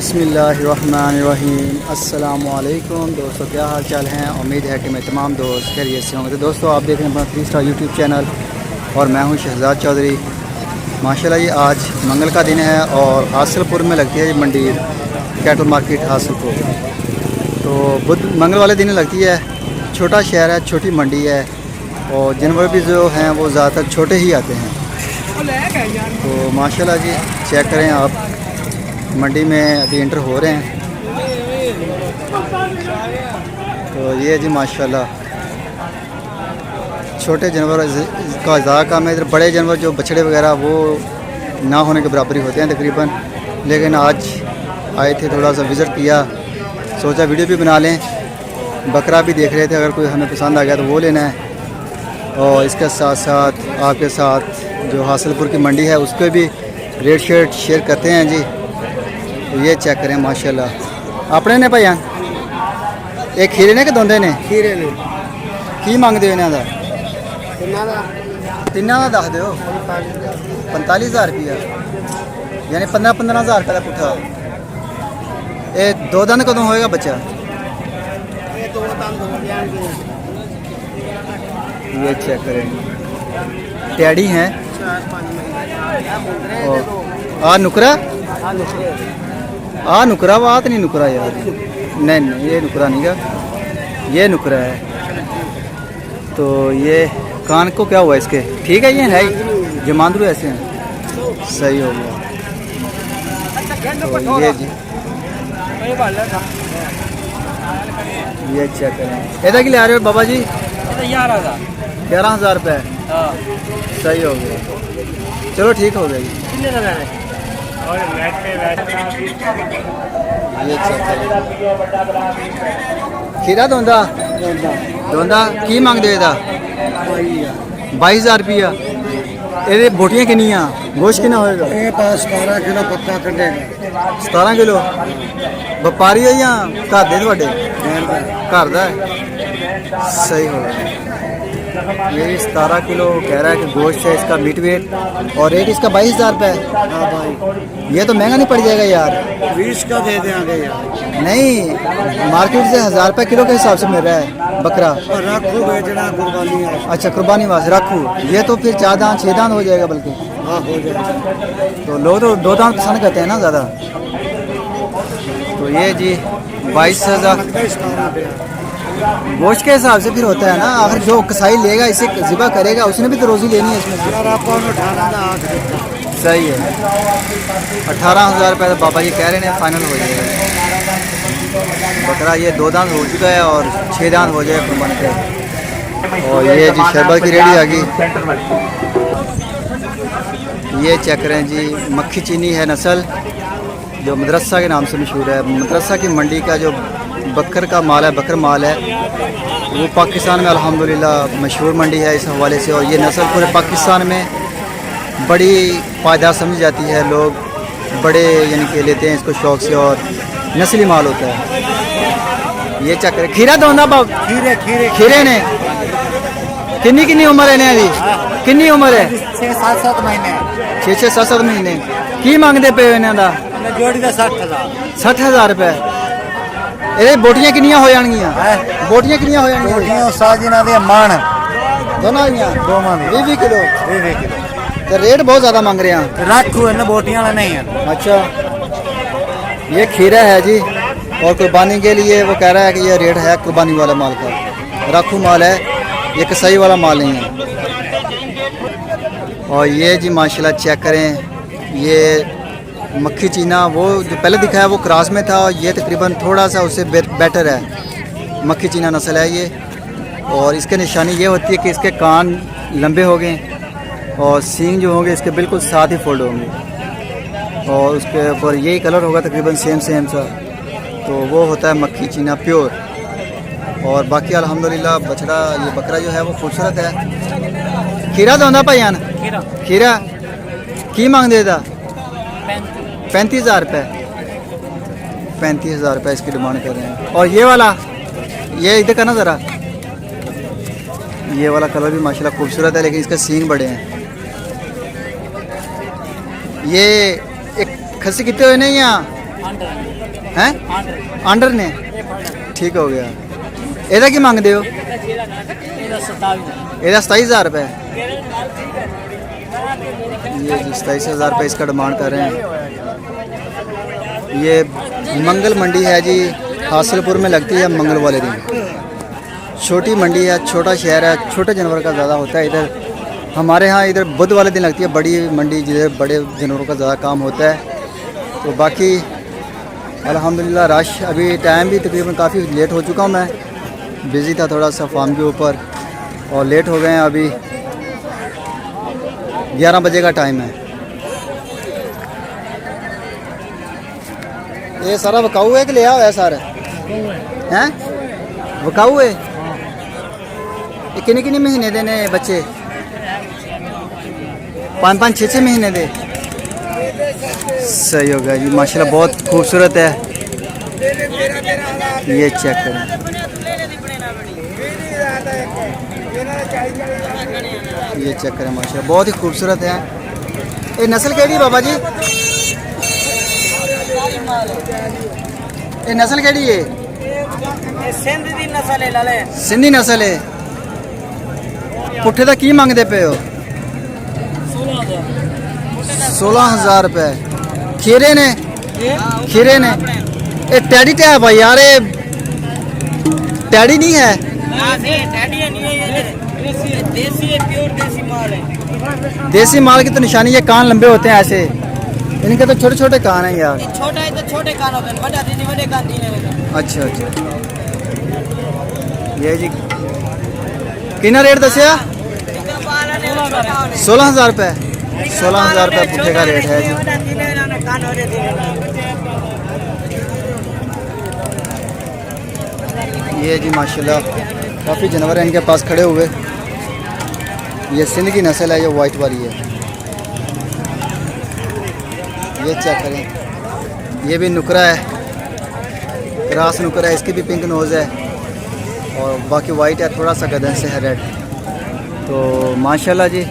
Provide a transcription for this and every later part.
बिस्मिल्लाहिर्रहमानिर्रहीम। अस्सलामुअलैकुम दोस्तों, क्या हाल चाल हैं। उम्मीद है कि मैं तमाम दोस्त खैरियत से होंगे। तो दोस्तों, आप देख रहे हैं अपना 3 स्टार यूट्यूब चैनल और मैं हूं शहजाद चौधरी। माशाल्लाह ये आज मंगल का दिन है और हासिलपुर में लगती है ये मंडी, कैटल मार्केट हासिलपुर। तो बुध मंगल वाले दिन लगती है। छोटा शहर है, छोटी मंडी है और जानवर भी जो हैं वो ज़्यादातर छोटे ही आते हैं। तो माशाल्लाह जी चेक करें आप, मंडी में अभी इंटर हो रहे हैं। तो ये जी माशाल्लाह छोटे जानवर का ज़्यादा काम है। इधर बड़े जानवर जो बछड़े वगैरह वो ना होने के बराबर ही होते हैं तकरीबन। लेकिन आज आए थे, थोड़ा सा विज़िट किया, सोचा वीडियो भी बना लें। बकरा भी देख रहे थे, अगर कोई हमें पसंद आ गया तो वो लेना है। और इसके साथ साथ आपके साथ जो हासिलपुर की मंडी है उसके भी रेट शेट शेयर करते हैं जी। तो ये चेक करें माशाल्लाह। अपने ने भाई एक खीरे ने कि दोंदे ने? खीरे ने की मंगते हो इन्हों का? तिना का दस दो। 45,000 रुपया, यानी 15,000 रुपये का पुट्ठा। ये दो दंद कदों होएगा बच्चा? ये चेक करें, टैडी हैं। आ नुकरा, आ नुकरा बात नहीं, नुकरा यार नहीं नहीं, ये नुकरा नहीं का, ये नुकरा है। तो ये कान को क्या हुआ इसके? ठीक है, ये है जमांदरू ऐसे हैं, सही हो गया। तो ये जी ये चेक करें। इधर की ले आ रहे हो बाबा जी? 11,000 रुपये। सही हो गया, चलो ठीक हो गया जी। ये चेक करें, खीरा दोंदा दोंदा की मंगते हो? 22,000 रुपया। ये बोटियाँ किनिया, गोश्त कितना होएगा? 17 किलो पक्का कटेगा। 17 किलो व्यापारी है या घर दे? थोड़े घर का है, सही हो गया। ये 17 किलो कह रहा है कि गोश्त है इसका, मीट वेट। और रेट इसका 22,000 रुपये। हाँ भाई, ये तो महंगा नहीं पड़ जाएगा यार? 20 का दे देंगे यार। नहीं, मार्केट से 1,000 रुपये किलो के हिसाब से मिल रहा है बकरा। और रखो बेचना कुर्बानी है। अच्छा, कुर्बानी वास्ते रखूँ। ये तो फिर 4 दांत 6 दांत हो जाएगा बल्कि। हाँ हो जाएगा। तो लोग तो 2 दांत पसंद करते हैं ना ज़्यादा। तो ये जी 22,000 गोश्त के हिसाब से फिर होता है ना। आखिर जो कसाई लेगा, इसे ज़िबा करेगा, उसने भी तो रोज़ी लेनी है इसमें। सही है, 18,000 रुपये तो बाबा जी कह रहे हैं फाइनल हो जाएगा बकरा। ये 2 दांत हो चुका है और 6 दांत हो जाएगा कुर्बानी का। और ये जी शरबत की रेडी आ गई। ये चेक करें जी, मक्खी चीनी है नस्ल, जो मदरसा के नाम से मशहूर है। मदरसा की मंडी का जो बकर का माल है, बकर माल है, वो पाकिस्तान में अल्हम्दुलिल्लाह मशहूर मंडी है इस हवाले से। और ये नस्ल पूरे पाकिस्तान में बड़ी पायदार समझी जाती है। लोग बड़े यानी कि लेते हैं इसको शौक़ से और नस्ली माल होता है। ये चेक करें, खीरा दोंदा बाब, खीरे खीरे खीरे ने किन्नी किन्नी उम्र है इन्हें? किन्नी उम्र है? 6-7 महीने। 6-7 महीने। की मंगते पे इन्हों का? जोड़ी का 60,000। 60,000 रुपये। ये बोटियाँ किनिया हो जाएंगियाँ? बोटियाँ किनिया हो जाएंगियाँ? बोटियां साजिना दे मान दोनों दियाँ 20 किलो। 20 किलो। तो रेट बहुत ज़्यादा मांग रहे हैं। रखो इन बोटियां नहीं है। अच्छा, ये खीरा है जी और कुर्बानी के लिए वो कह रहा है कि ये रेट है कुर्बानी वाला माल का, राखू माल है, ये कसाई वाला माल नहीं है। और ये जी माशाल्लाह चेक करें, ये मक्खी चीना वो जो पहले दिखाया वो क्रॉस में था, और ये तकरीबन थोड़ा सा उससे बेटर है। मक्खी चीना नस्ल है ये। और इसके निशानी ये होती है कि इसके कान लंबे हो गए और सींग जो होंगे इसके बिल्कुल साथ ही फोल्ड होंगे और उसके ऊपर यही कलर होगा तकरीबन सेम सा। तो वो होता है मक्खी चीना प्योर। और बाकी अल्हम्दुलिल्लाह बछड़ा, ये बकरा जो है वो खूबसूरत है। खीरा दोंदा भाईयान? खीरा की मांग देता? 35,000 रुपये। 35,000 रुपये इसकी डिमांड कर रहे हैं। और ये वाला, ये इधर का ना ज़रा, ये वाला कलर भी माशाल्लाह खूबसूरत है, लेकिन इसके सींग बड़े हैं। ये एक खस्सी कितने हुए नहीं यहाँ? हैं आंडर ने ठीक हो गया ਇਹਦਾ ਕੀ ਮੰਗਦੇ ਹੋ ਇਹਦਾ 27000 रुपये ये जी 27000 रुपये इसका डिमांड कर रहे हैं। ये मंगल मंडी है जी हासिलपुर में लगती है मंगल वाले दिन। छोटी मंडी है छोटा शहर है छोटे जानवर का ज़्यादा होता है इधर। हमारे यहाँ इधर बुध वाले दिन लगती है बड़ी मंडी जिधर बड़े जानवरों का ज़्यादा काम होता है। तो बाकी अल्हम्दुलिल्लाह रश अभी टाइम भी तकरीबन काफ़ी लेट हो चुका हूँ मैं बिज़ी था थोड़ा सा फार्म के ऊपर और लेट हो गए हैं। अभी 11 बजे का टाइम है। ये सारा वकाऊ है कि लिया हुआ है सारा हैं वकाऊ है। ये किन्ने महीने देने बच्चे 5-5 6-6 महीने दे सही हो गया जी माशाल्लाह बहुत खूबसूरत है। ये चेक करें ये चेक करें माशाल्लाह बहुत ही खूबसूरत है। ये नस्ल केड़ी बाबा जी ये नस्ल केड़ी है सिंधी नस्ल है। पुट्ठे का की मंगते पे हो 16,000 रुपये खीरे ने ये टैडी टैप है यार ये टैडी नहीं है देसी माल की तो निशानी ये कान लंबे होते हैं ऐसे इनके तो छोटे छोटे कान हैं यार छोटा है तो छोटे कान होते हैं बड़ा दीदी बड़े कान नहीं होते। अच्छा अच्छा ये जी कितना रेट दसिया 16,000 रुपये 16,000 रुपये पुट्ठे का रेट है जी। ये जी माशाल्लाह काफ़ी जानवर हैं इनके पास खड़े हुए। ये सिंध की नस्ल है ये वाइट वाली है। ये चेक करें ये भी नुकरा है क्रास नुकरा है इसकी भी पिंक नोज़ है और बाकी वाइट है थोड़ा सा गदन से है रेड। तो माशाल्लाह जी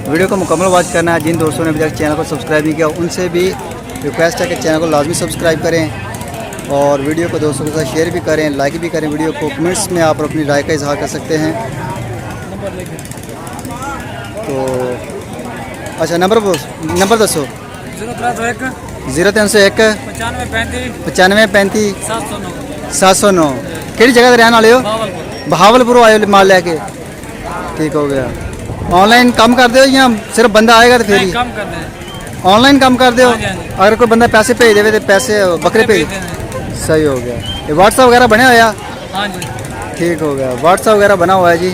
वीडियो को मुकम्मल वॉच करना है। जिन दोस्तों ने अभी तक चैनल को सब्सक्राइब नहीं किया उनसे भी रिक्वेस्ट है कि चैनल को लाजमी सब्सक्राइब करें और वीडियो को दोस्तों के साथ शेयर भी करें लाइक भी करें। वीडियो को कमेंट्स में आप अपनी राय का इजहार कर सकते हैं। तो अच्छा नंबर दसो 0301 95 709 केड़ी जगह रहने वाले हो बहावलपुर आए माल लैके ठीक हो गया। ऑनलाइन काम कर दो या सिर्फ बंदा आएगा तो फिर ही ऑनलाइन काम कर दो। अगर कोई बंदा पैसे भेज दे तो पैसे बकरे भेज सही हो गया। ये व्हाट्सअप वगैरह बने हुआ ठीक हो गया व्हाट्सअप वगैरह बना हुआ है जी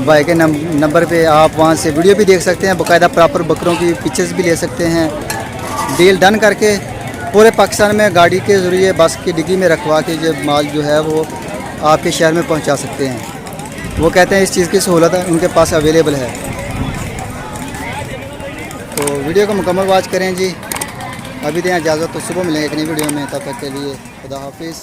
भाई के नंबर पे आप वहाँ से वीडियो भी देख सकते हैं बाकायदा प्रॉपर बकरों की पिक्चर्स भी ले सकते हैं। डील डन करके पूरे पाकिस्तान में गाड़ी के ज़रिए बस की डिग्गी में रखवा के जो माल जो है वो आपके शहर में पहुँचा सकते हैं। वो कहते हैं इस चीज़ की सहूलत है उनके पास अवेलेबल है। तो वीडियो को मुकम्मल वॉच करें जी। अभी दें इजाज़त तो सुबह मिलेंगे एक नई वीडियो में तब तक के लिए खुदा हाफिज़।